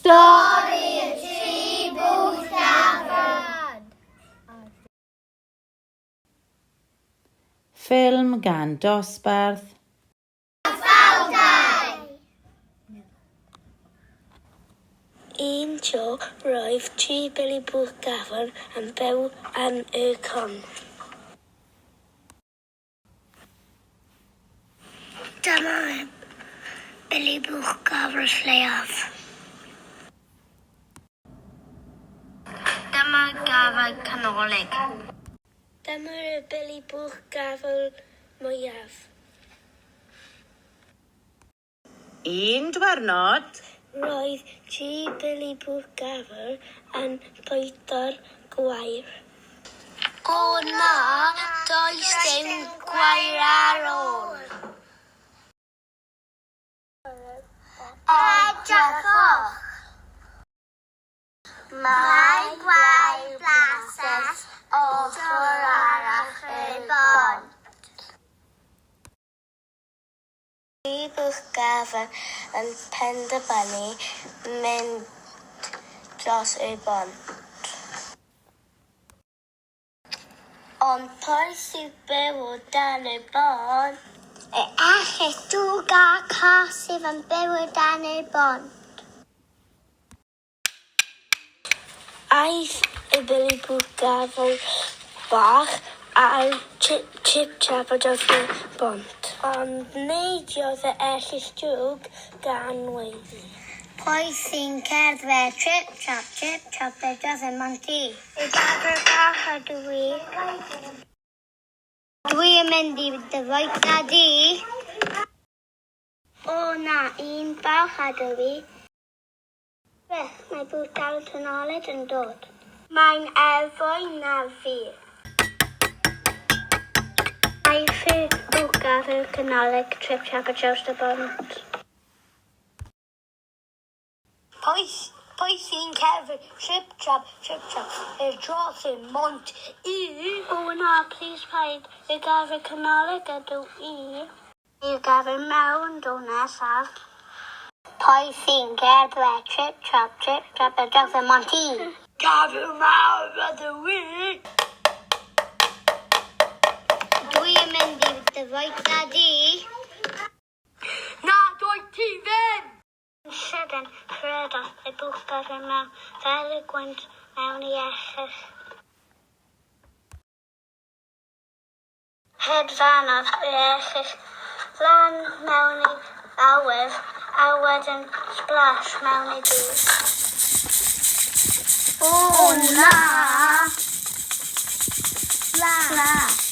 Stori y Bwch Gafr. Ffilm gan Dosbarth. Ffaldau. Un tro roedd Bili Bwch Gafr yn byw yn y con. Dyma Bili Bwch Gafr lleiaf. Dyma Gafr canolig. Dyma'r Bili Bwch Gafr mwyaf. Un diwrnod, Roedd Bili Bwch Gafr yn bwyta'r gwair. O na, does dim gwair ar ôl. Edrychwch. Mae gwair blasus ochr arall y bont. Bili Bwch Gafr yn penderfynu mynd dros y bont. Ond pwy sy'n byw o dan y bont? Echys dwg a cas sydd yn byw o dan y bont. Aeth y Bili Bwch Gafr bach a'r chip-chap o dros y bont. Ond neidiodd y ellys dwg gan weiddi. Pwy sy'n cerdded chip-chap y dros y monti? Y Gafr bach ydw i. Dwi yn mynd i dyfwyta di. O na, un bach ydw i. Beth, mae Bwch Gafr canolig yn dod. Mae'n fwy na fi. Mae Bwch Gafr canolig chip-chap y dros y bont. Pwy sy'n cerdded chip-chap y dros y mont i? O na, please paid. Y Gafr canolig ydw i. Y Gafr mewn do nesaf. Pwy sy'n cerdded chip-chap y dros y monti? Gafr mawr ydw i. Dwi yn mynd i dyfwyta di. Na, dwi ti ddim! Yn sydyn, rhedodd y Bwch Gafr mewn fel y gwynt mewn i echys. Hedfanodd y echys lan mewn i awyr a wedyn splash mewn i dŵr. O na! Splash!